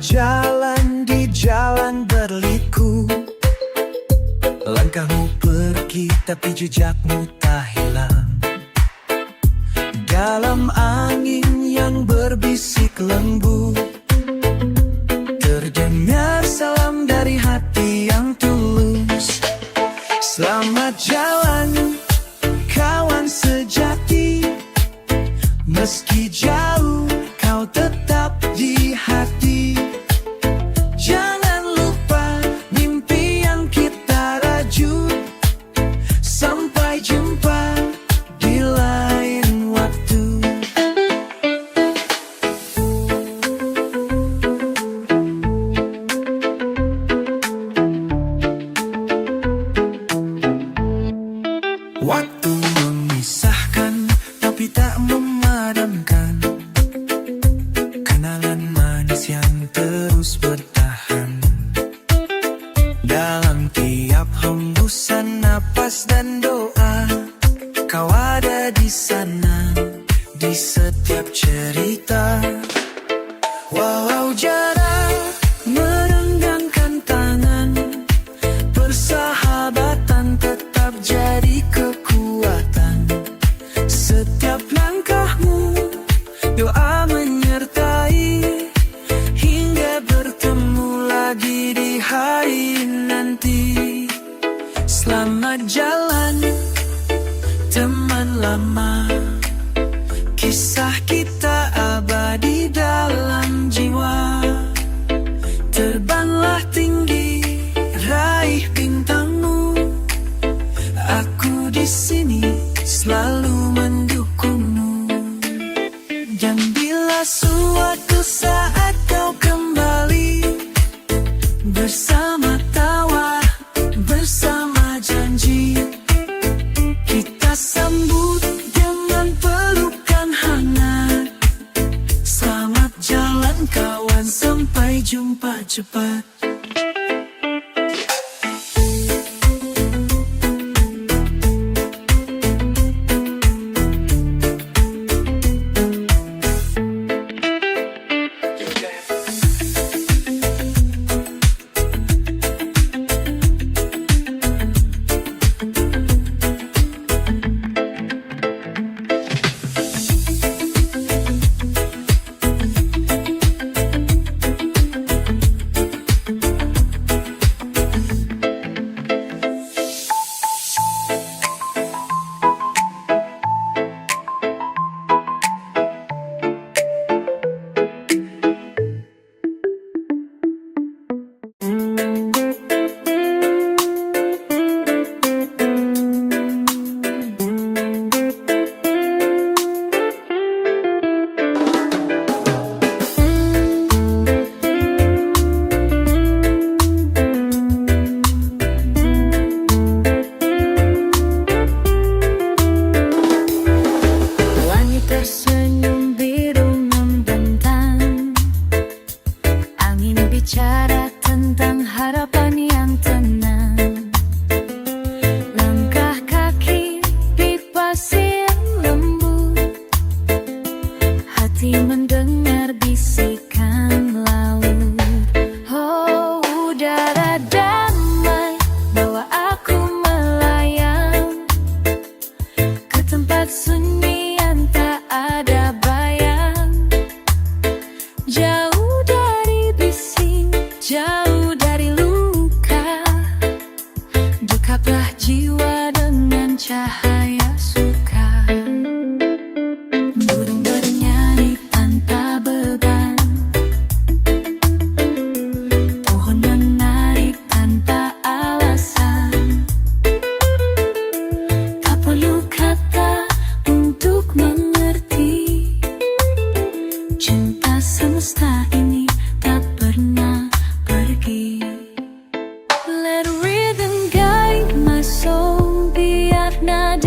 berjalan di jalan berliku. Langkahmu pergi tapi jejakmu tak hilang. Dalam angin yang berbisik lembut, terdengar salam dari hati yang tulus. Selamat jalan kawan sejati, meski jauh kau tetap di hati. Jangan lupa mimpi yang kita rajut. Sampai jumpa di lain waktu. Waktu memisahkan tapi tak memadamkan kenalan manis yang terus bertahan. Dalam tiap hembusan napas dan doa, kau ada di sana, di setiap cerita. Walau jarak merenggangkan tangan, persahabatan tetap jadi kekuatan. Setiap langkahmu doa menyertai, hingga bertemu lagi di hari nanti. Selamat jalan teman lama, kisah kita abadi dalam jiwa. Terbanglah tinggi, raih bintangmu. Aku di sini selalu mendukungmu. Dan bila suatu saat kau kembali, bersama tawa, bersama janji, kita sambut dengan pelukan hangat. Selamat jalan kawan, sampai jumpa cepat. Tersenyum biru membentang, angin bicara tentang harapan yang tenang. Langkah kaki di pasir lembut, hati mendengar bisikan laut. Oh, udara damai bawa aku melayang ke tempat sunyi yang tak ada bayang. Jauh dari bising, jauh dari luka, dekaplah jiwa dengan cahaya suka. Burung bernyanyi tanpa beban, pohon menarik tanpa alasan. Tak perlu kata untuk mengerti, cinta semesta ini tak pernah pergi. Let rhythm guide my soul, biar nada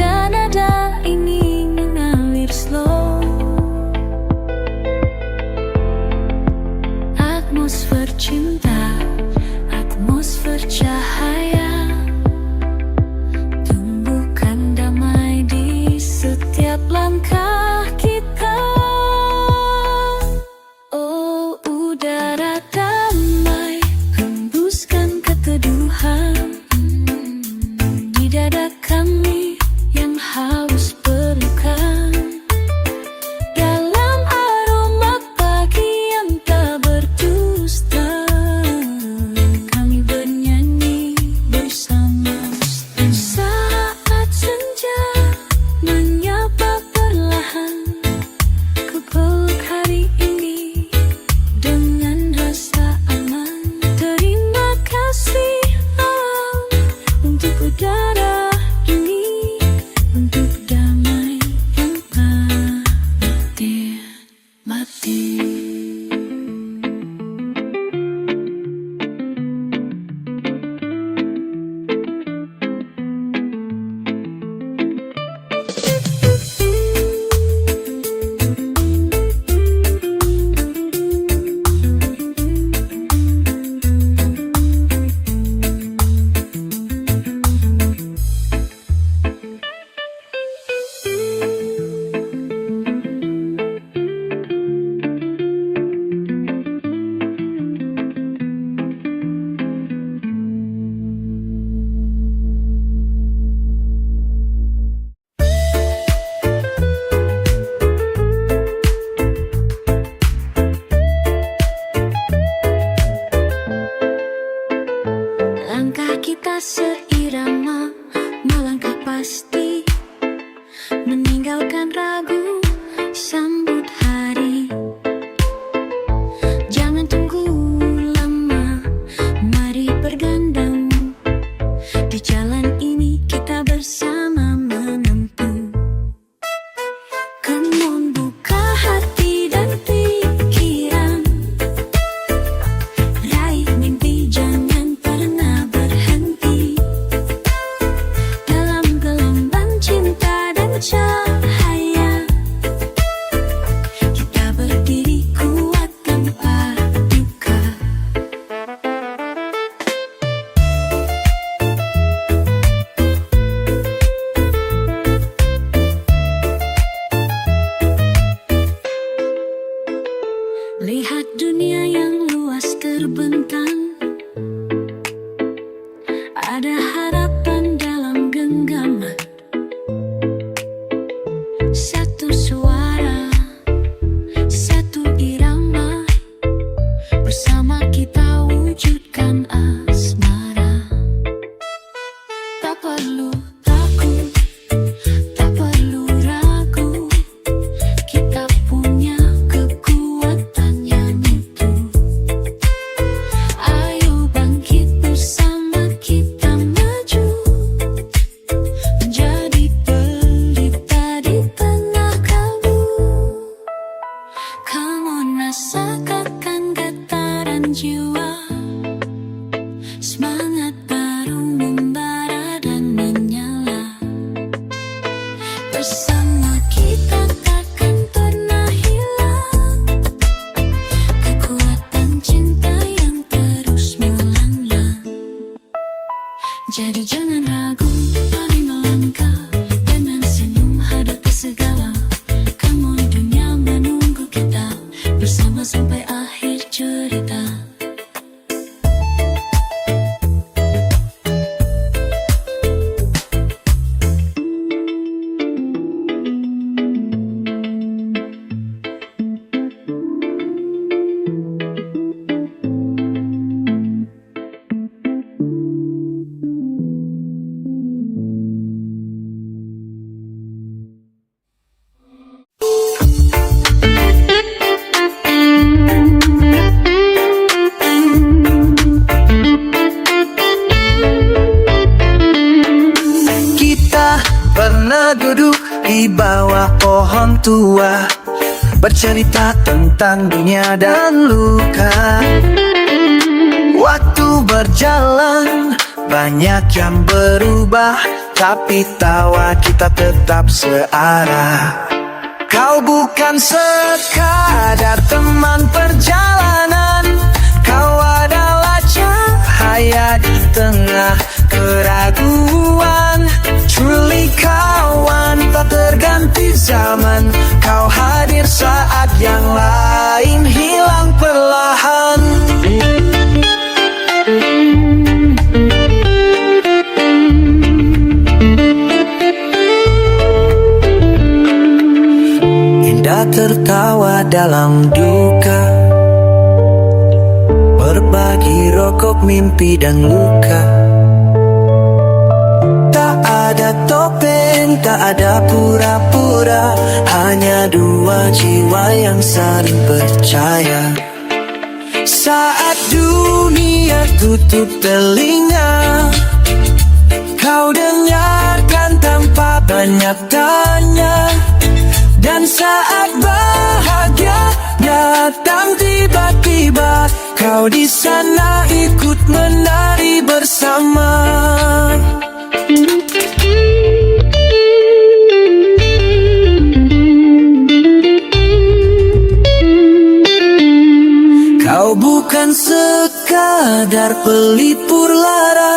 seirama, melangkah pasti, meninggalkan ragu, sambut hari. Jangan tunggu lama, mari bergandeng. Di jalan ini kita bersama menempuh. Come on, buka hati dan pikiran, raih mimpi, jangan pernah berhenti. Dalam gelombang cinta dan cahaya, kita berdiri kuat tanpa duka. Lihat dunia yang luas terbentang, ada harapan dalam genggaman. Satu suara, satu irama, bersama kita wujudkan asmara. Tak perlu takut, tak perlu ragu, kita punya kekuatan yang itu. Ayo bangkit bersama kita maju, menjadi pelita di tengah kalbu. Come on, rasakan getaran jiwa, semangat baru membara dan menyala. Bersama kita takkan pernah hilang, kekuatan cinta yang terus melanglang. Jadi jangan ragu, mari melangkah, dengan senyum hadapi segala. Come on, dunia menunggu kita, bersama sampai akhir cerita. Kita pernah duduk di bawah pohon tua, bercerita tentang dunia dan luka. Waktu berjalan, banyak yang berubah, tapi tawa kita tetap searah. Kau bukan sekadar teman perjalanan, kau adalah cahaya di tengah keraguan. Truly kawan, tak terganti zaman, kau hadir saat yang lain hilang perlahan. Indah tertawa dalam duka, berbagi rokok, mimpi dan luka. Tak ada topeng, tak ada pura-pura, hanya dua jiwa yang saling percaya. Saat dunia tutup telinga, kau dengarkan tanpa banyak tanya. Dan saat bahagia datang tiba-tiba, kau di sana ikut menari bersama. Kau bukan sekadar pelipur lara,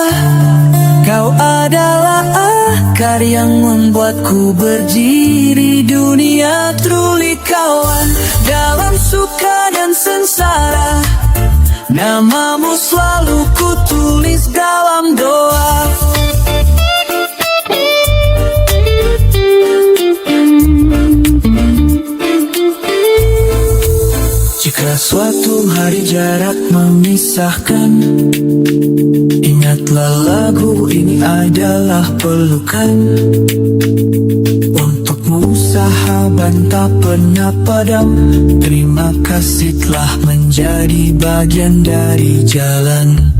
kau adalah akar yang membuatku berdiri. Dunia truly kawan, dalam suka dan sengsara, namamu selalu kutulis dalam doa. Jika suatu hari jarak memisahkan, ingatlah lagu ini adalah pelukan. Untukmu sahabat tak pernah padam, terima kasih telah menjadi bagian dari jalan.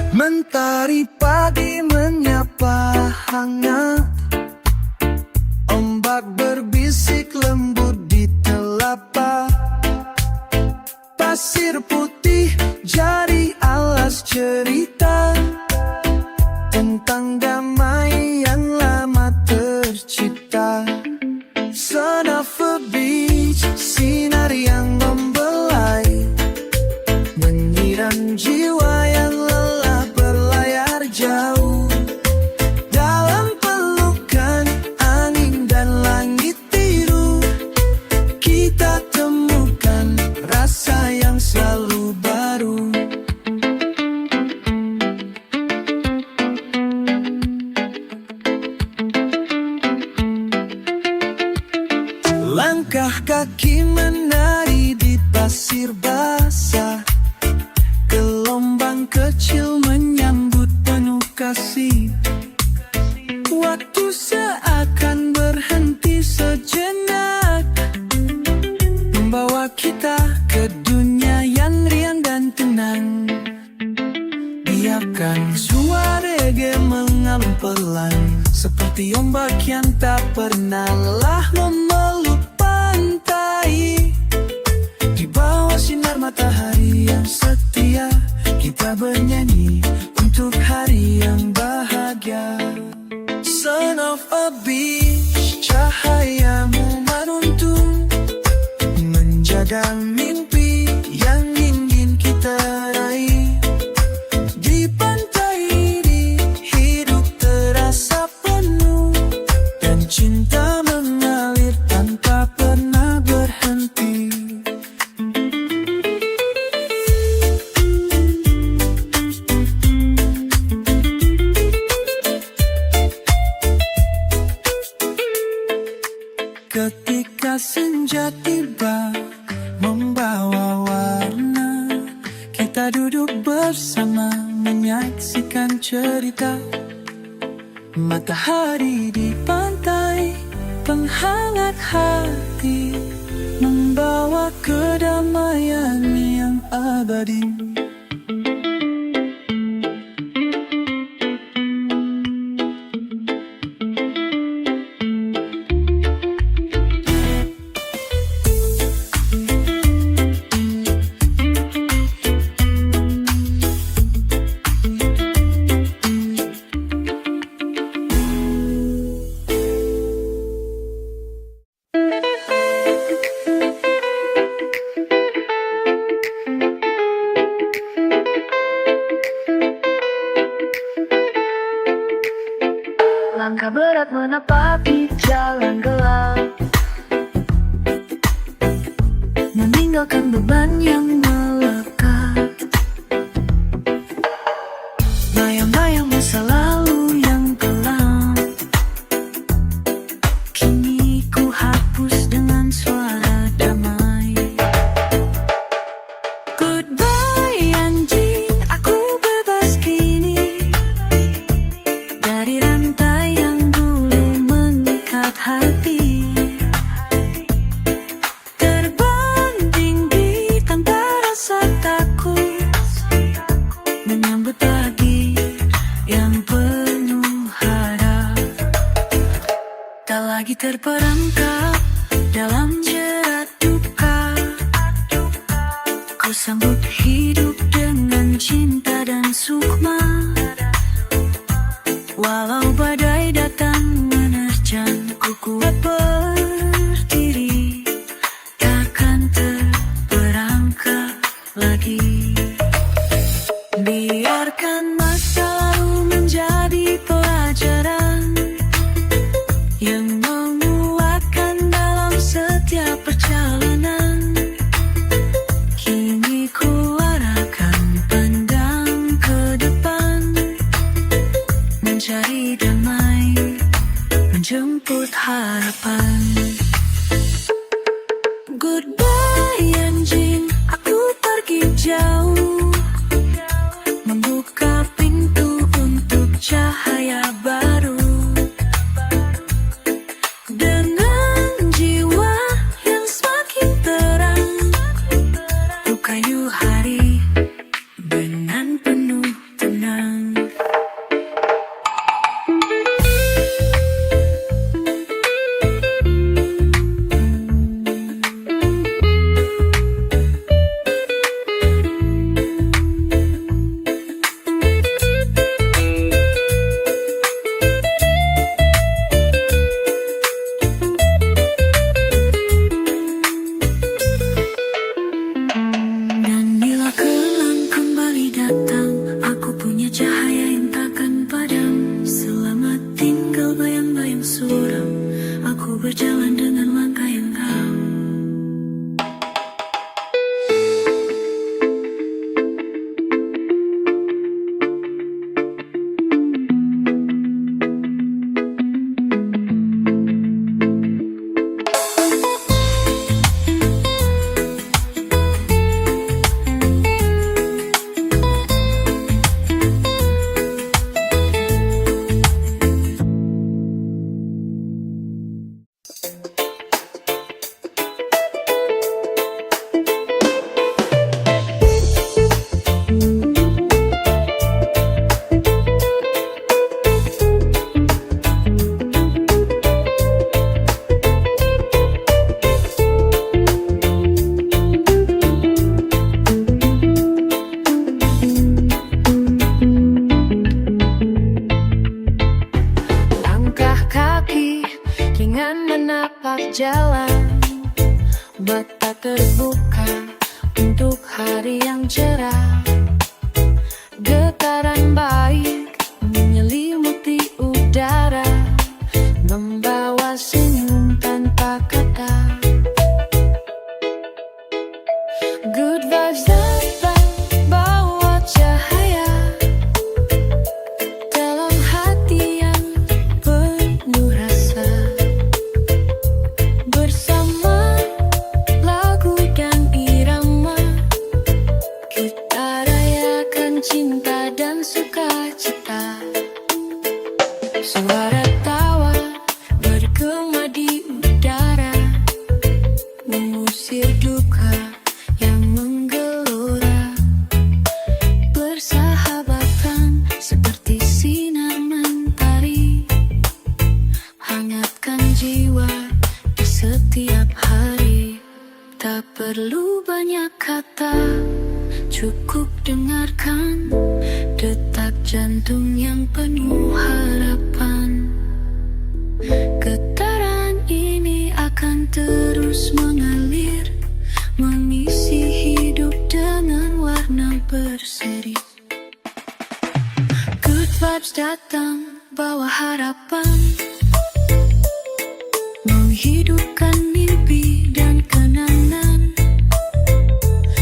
Mentari pagi menyapa hangat, ombak berbisik lembut di telapak, pasir putih jadi alas cerita tentang damai yang lama tercipta. Son of a beach, sinar yang membelai, menyiram jiwa yang lelah berlayar jauh. Dalam pelukan angin dan langit biru, kita temukan rasa yang selalu baru. Langkah kaki menari di pasir basah, gelombang kecil menyambut penuh kasih. Waktu seakan berhenti sejenak, membawa kita ke dunia yang riang dan tenang. Biarkan suara reggae mengalun pelan, seperti ombak yang tak pernah lelah memeluk pantai. Di bawah sinar matahari yang setia, kita bernyanyi untuk hari yang bahagia. Son of a beach, cahayamu meruntung, menjaga mimpi yang ingin kita raih. Di pantai ini hidup terasa penuh, dan cinta mengalir tanpa pernah berhenti. Ketika senja tiba membawa warna, kita duduk bersama menyaksikan cerita. Matahari di pantai, penghangat hati, membawa kedamaian yang abadi. Langkah berat menapaki jalan gelap, meninggalkan beban yang melekat. Bayang-bayang masa lalu yang kelam, kini ku hapus dengan suara damai. Goodbye anjing, aku bebas kini dari rantai yang dulu mengikat hati. Terbang tinggi lagi terperangkap dalam jerat duka. Kau sanggup hidup dengan cinta dan sukma, walau badai datang menerjang. Ku kuat berdiri, takkan terperangkap lagi. Biarkan masa lalu menjadi pelajaran yang menguatkan dalam setiap perjalanan. Kini ku arahkan pandang ke depan, mencari damai, menjemput harapan. Goodbye anjing, aku pergi jauh, membuka pintu untuk cahaya baru. Dengan jiwa yang semakin terang, ku kayu hari dengan penuh tenang. Dan bila kelam kembali datang, aku punya cahaya yang takkan padam. Selamat tinggal bayang-bayang suram, aku berjalan dengan langkah yang calm. Langkah kaki ringan menapak jalan, mata terbuka untuk hari yang cerah. Getaran baik menyelimuti udara, membawa senyum tanpa kata. Good vibes datang bawa cahaya dalam hati yang penuh rasa. Bersama lagu dan irama, kita rayakan cinta dan sukacita. Suara tawa bergema di udara, mengusir duka yang menggelora. Bersahabatan seperti sinar mentari, hangatkan jiwa di setiap hari. Tak perlu banyak kata, cukup dengarkan detak jantung yang penuh harapan. Getaran ini akan terus mengalir, mengisi hidup dengan warna berseri. Good vibes datang bawa harapan, menghidupkan mimpi dan kenangan.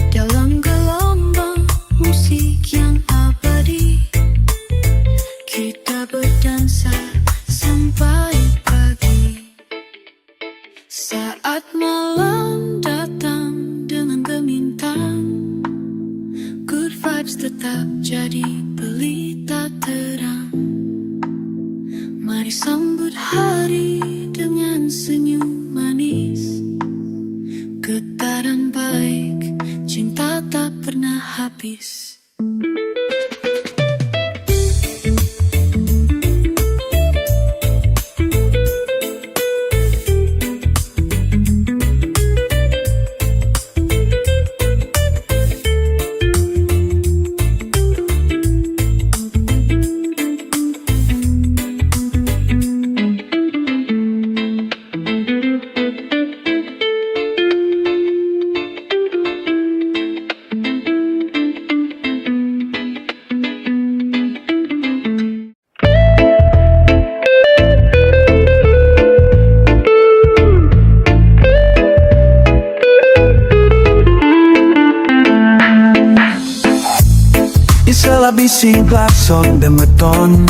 Dalam gelombang musik yang abadi, kita berdansa sampai pagi. Saat malam datang dengan gemintang, good vibes tetap jadi pelita terang. Mari sambut hari dengan senyum manis. Getaran baik, cinta tak pernah habis. bising klakson dan beton.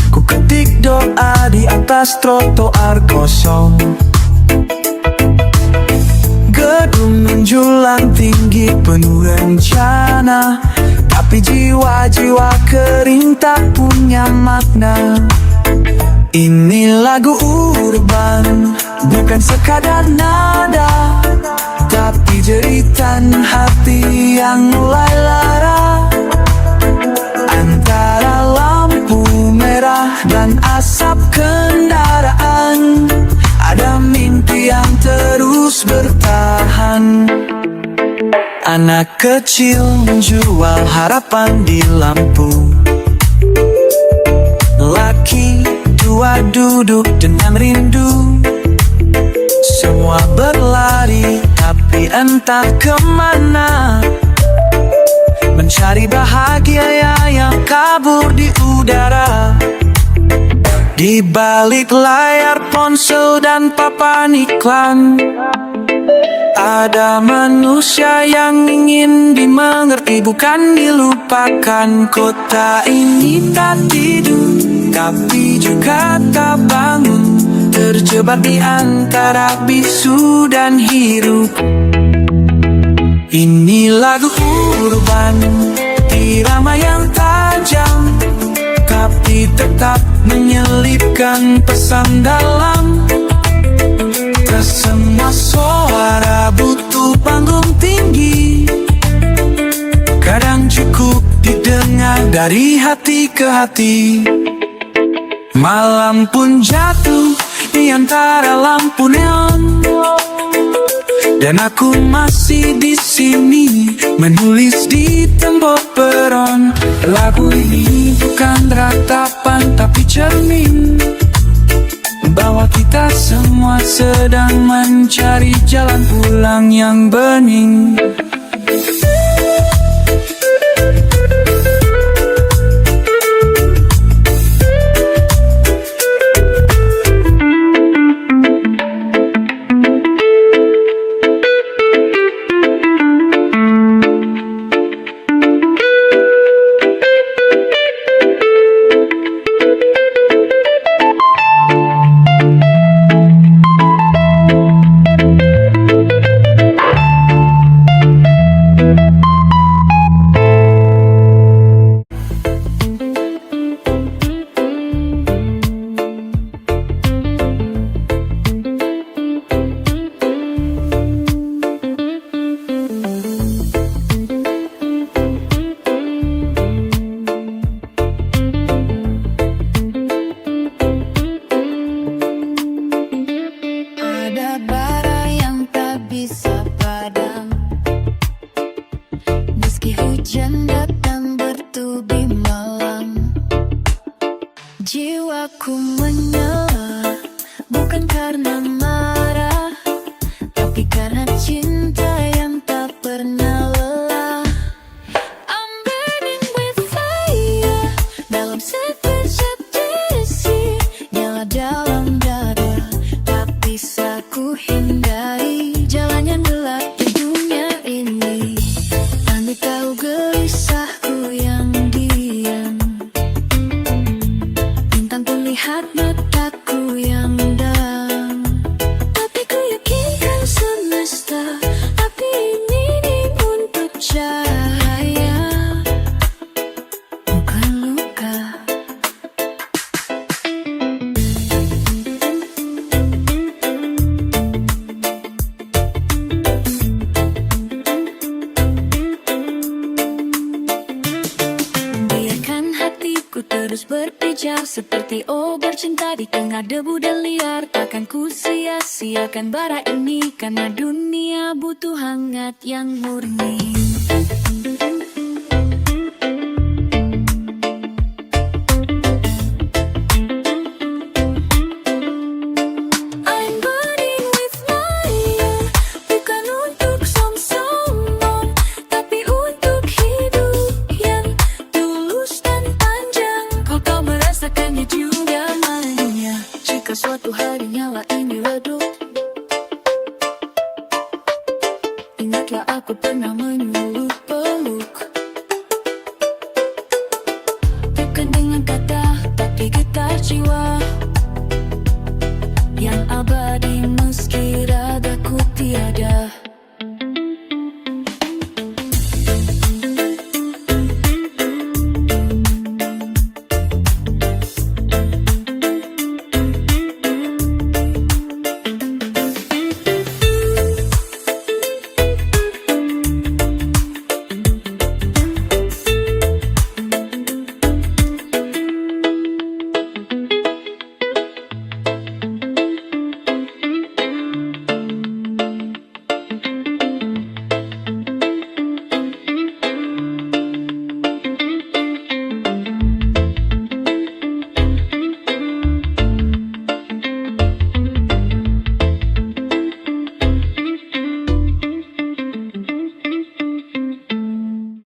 Ku ketik doa di atas trotoar kosong. Gedung menjulang tinggi penuh rencana, tapi jiwa-jiwa kering tak punya makna. Ini lagu urban, bukan sekadar nada, tapi jeritan hati yang mulai lara. Antara lampu merah dan asap kendaraan, ada mimpi yang terus bertahan. Anak kecil menjual harapan di lampu. Laki tua duduk dengan rindu. Semua berlari tapi entah kemana, mencari bahagia yang kabur di udara. Di balik layar ponsel dan papan iklan, ada manusia yang ingin dimengerti, bukan dilupakan. Kota ini tak tidur, tapi juga tak bangun, terjebak di antara bisu dan hirup. Ini lagu urban, irama yang tajam, tapi tetap menyelipkan pesan dalam. Semua suara butuh panggung tinggi, kadang cukup didengar dari hati ke hati. Malam pun jatuh di antara lampu neon, dan aku masih di sini menulis di tembok peron. Lagu ini bukan ratapan tapi cermin, bahwa kita semua sedang mencari jalan pulang yang bening. Hujan datang bertubi malam, jiwaku menyala, bukan karena marah, tapi karena cinta yang tak pernah lelah. I'm burning with fire, dalam sekejap terisi, nyala dalam dada, tak bisa ku hindari jalan yang gelap di dunia ini. Andai tahu gelisahku yang diam, bintang pun lihat mataku yang dalam. Tapi ku yakinkan semesta, api ini untuk cahaya, bukan luka. Terus berpijar seperti obat cinta di tengah debu dan liar. Takkan ku sia-siakan bara ini, karena dunia butuh hangat yang murni. Suatu hari nyala ini redup, ingatlah aku pernah menyulut peluk. jiwa